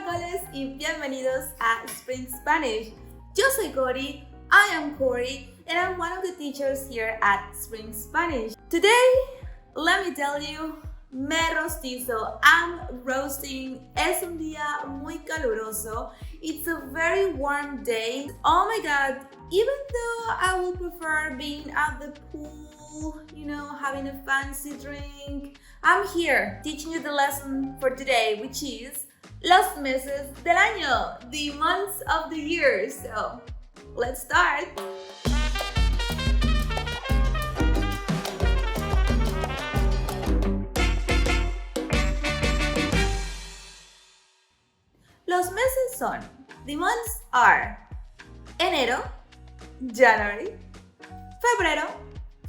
caracoles y bienvenidos a Spring Spanish. Yo soy Cory, I am Cory, and I'm one of the teachers here at Spring Spanish. Today, let me tell you, me rostizo, I'm roasting. Es un día muy caluroso. It's a very warm day. Oh my god, even though I would prefer being at the pool, having a fancy drink, I'm here teaching you the lesson for today, which is Los meses del año, the months of the year. So, let's start. Los meses son, the months are Enero, January, Febrero,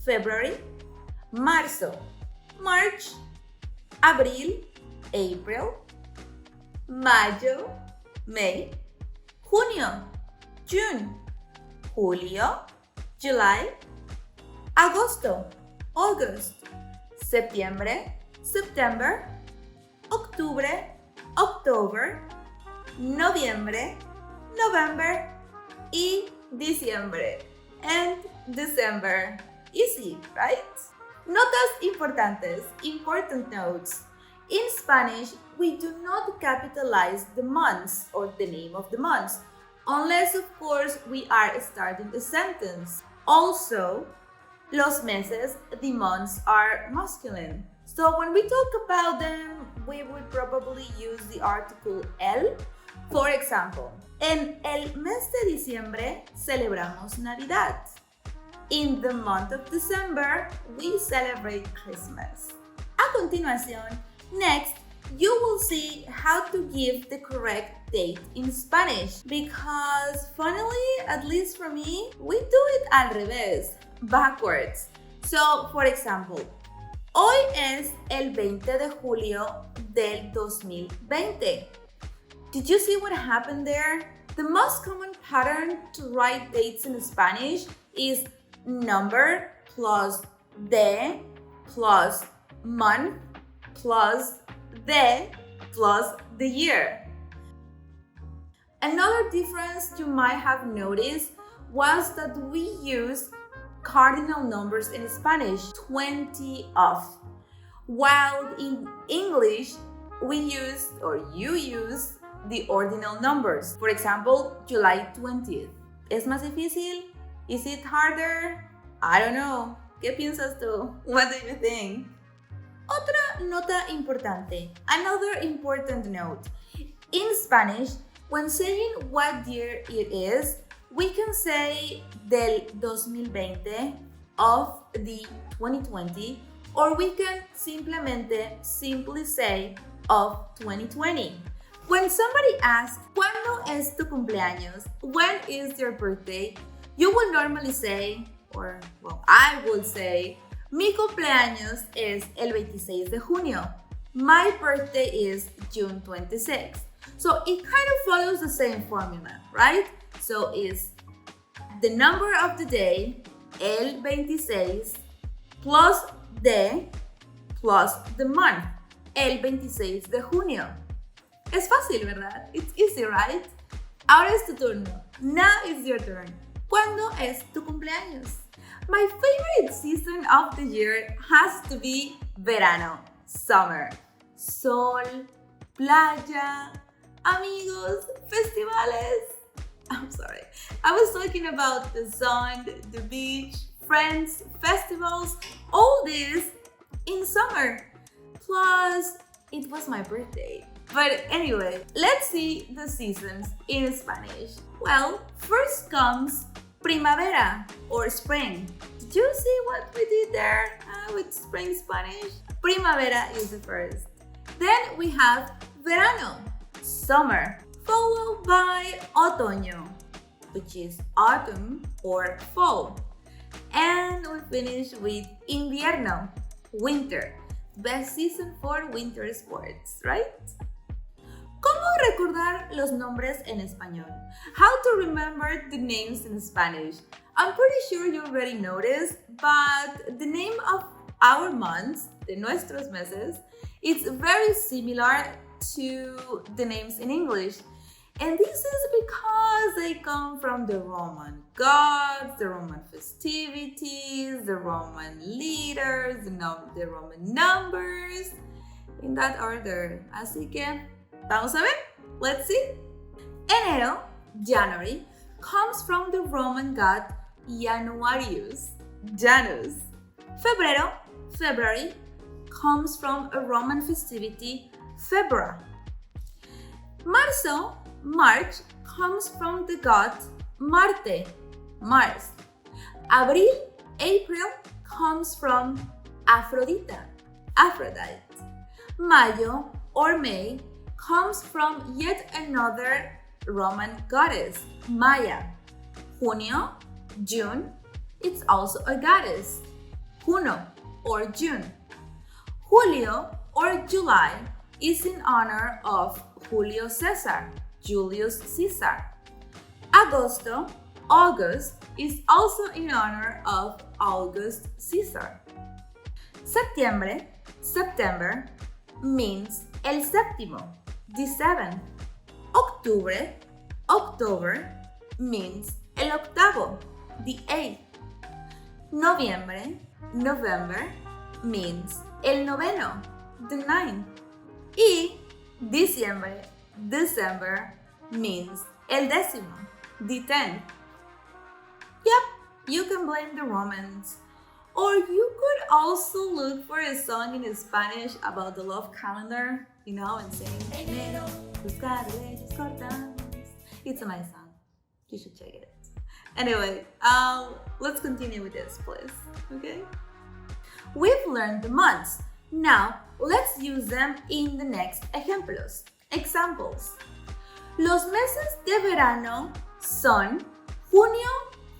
February, Marzo, March, Abril, April, Mayo, May, Junio, June, Julio, July, Agosto, August, Septiembre, September, Octubre, October, Noviembre, November, y Diciembre, and December. Easy, right? Notas importantes, important notes. In Spanish, we do not capitalize the months or the name of the months, unless of course we are starting a sentence. Also, los meses, the months are masculine. So when we talk about them, we would probably use the article el. For example, en el mes de diciembre celebramos Navidad. In the month of December, we celebrate Christmas. A continuación, next, you will see how to give the correct date in Spanish because, funnily, at least for me, we do it al revés, backwards. So, for example, hoy es el 20 de julio del 2020. Did you see what happened there? The most common pattern to write dates in Spanish is number plus de plus month plus de plus the year. Another difference you might have noticed was that we use cardinal numbers in Spanish, 20 of, while in English we use or you use the ordinal numbers. For example, July 20th. ¿Es más difícil? Is it harder? I don't know. ¿Qué piensas tú? What do you think? Otra nota importante. Another important note. In Spanish, when saying what year it is, we can say del 2020, of the 2020, or we can simply say of 2020. When somebody asks, ¿Cuándo es tu cumpleaños? When is your birthday? You will normally say, I would say, mi cumpleaños es el 26 de junio. My birthday is June 26. So it kind of follows the same formula, right? So it's the number of the day, el 26, plus de, plus the month, el 26 de junio. Es fácil, ¿verdad? It's easy, right? Ahora es tu turno. Now is your turn. ¿Cuándo es tu cumpleaños? My favorite season of the year has to be verano, summer. Sol, playa, amigos, festivales. I'm sorry. I was talking about the sun, the beach, friends, festivals, all this in summer. Plus, it was my birthday. But anyway, let's see the seasons in Spanish. Well, first comes primavera or spring. Did you see what we did there with spring Spanish? Primavera is the first. Then we have verano, summer, followed by otoño, which is autumn or fall. And we finish with invierno, winter, best season for winter sports, right? ¿Cómo recordar los nombres en español? How to remember the names in Spanish? I'm pretty sure you already noticed, but the name of our months, de nuestros meses, it's very similar to the names in English. And this is because they come from the Roman gods, the Roman festivities, the Roman leaders, the Roman numbers, in that order. Así que, vamos a ver. Let's see. Enero, January, comes from the Roman god Januarius, Janus. Febrero, February, comes from a Roman festivity, Febra. Marzo, March, comes from the god Marte, Mars. Abril, April, comes from Aphrodite, Aphrodite. Mayo, or May, comes from yet another Roman goddess, Maya. Junio, June, it's also a goddess, Juno, or June. Julio, or July, is in honor of Julio Caesar, Julius Caesar. Agosto, August, is also in honor of August Caesar. Septiembre, September, means el séptimo, the seventh. Octubre, October, means el octavo, the eighth. Noviembre, November, means el noveno, the ninth. Y Diciembre, December, means el décimo, the tenth. Yep, you can blame the Romans. Or you could also look for a song in Spanish about the love calendar, and sing Enero, tus cabellos cortados. It's a nice song. You should check it. Anyway, let's continue with this, please. Okay? We've learned the months. Now, let's use them in the next ejemplos. Examples. Los meses de verano son Junio,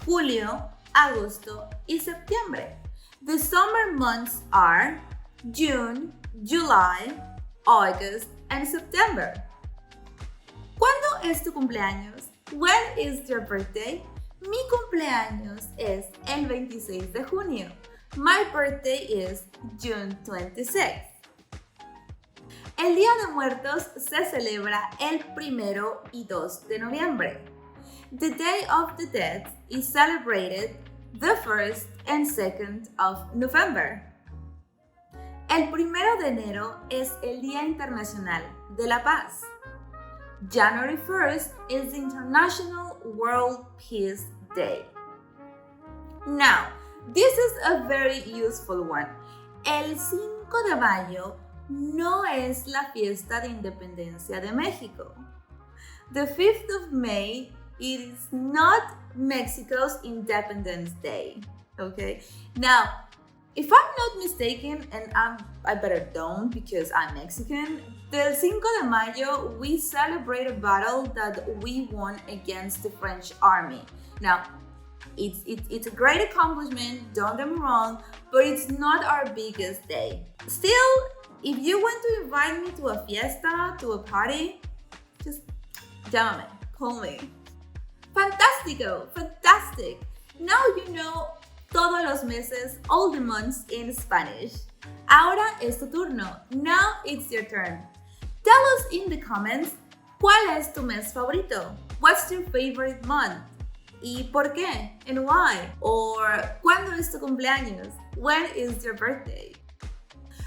Julio, Agosto y Septiembre. The summer months are June, July, August, and September. ¿Cuándo es tu cumpleaños? When is your birthday? Mi cumpleaños es el 26 de junio. My birthday is June 26th. El Día de Muertos se celebra el 1 y 2 de noviembre. The Day of the Dead is celebrated the 1st and 2nd of November. El 1 de enero es el Día Internacional de la Paz. January 1st is the International World Peace Day. Now, this is a very useful one. El 5 de Mayo no es la fiesta de independencia de México. The 5th of May, it is not Mexico's Independence Day. Okay? Now, if I'm not mistaken, and I better don't because I'm Mexican, the Cinco de Mayo, we celebrate a battle that we won against the French army. Now, it's a great accomplishment, don't get me wrong, but it's not our biggest day. Still, if you want to invite me to a fiesta, to a party, just llámame, call me. Fantástico, fantastic. Now you know todos los meses, all the months in Spanish. Ahora es tu turno. Now it's your turn. Tell us in the comments cuál es tu mes favorito. What's your favorite month? ¿Y por qué? And why? Or ¿cuándo es tu cumpleaños? When is your birthday?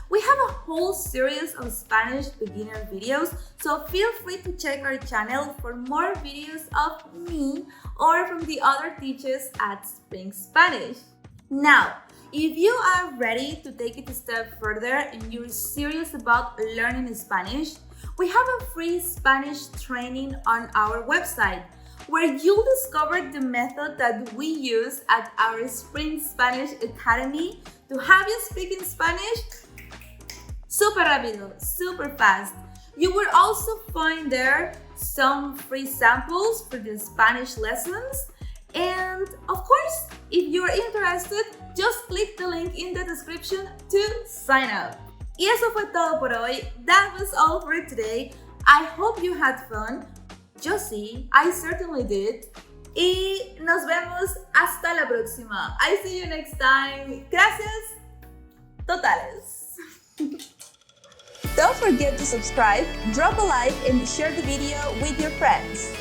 We have a whole series of Spanish beginner videos, so feel free to check our channel for more videos of me or from the other teachers at Spring Spanish. Now, if you are ready to take it a step further and you're serious about learning Spanish, we have a free Spanish training on our website where you'll discover the method that we use at our Spring Spanish Academy to have you speak in Spanish super rápido, super fast. You will also find there some free samples for the Spanish lessons. And of course, if you're interested, just click the link in the description to sign up. Y eso fue todo por hoy. That was all for today. I hope you had fun. Yo sí, I certainly did. Y nos vemos hasta la próxima. I see you next time. Gracias totales. Don't forget to subscribe, drop a like, and share the video with your friends.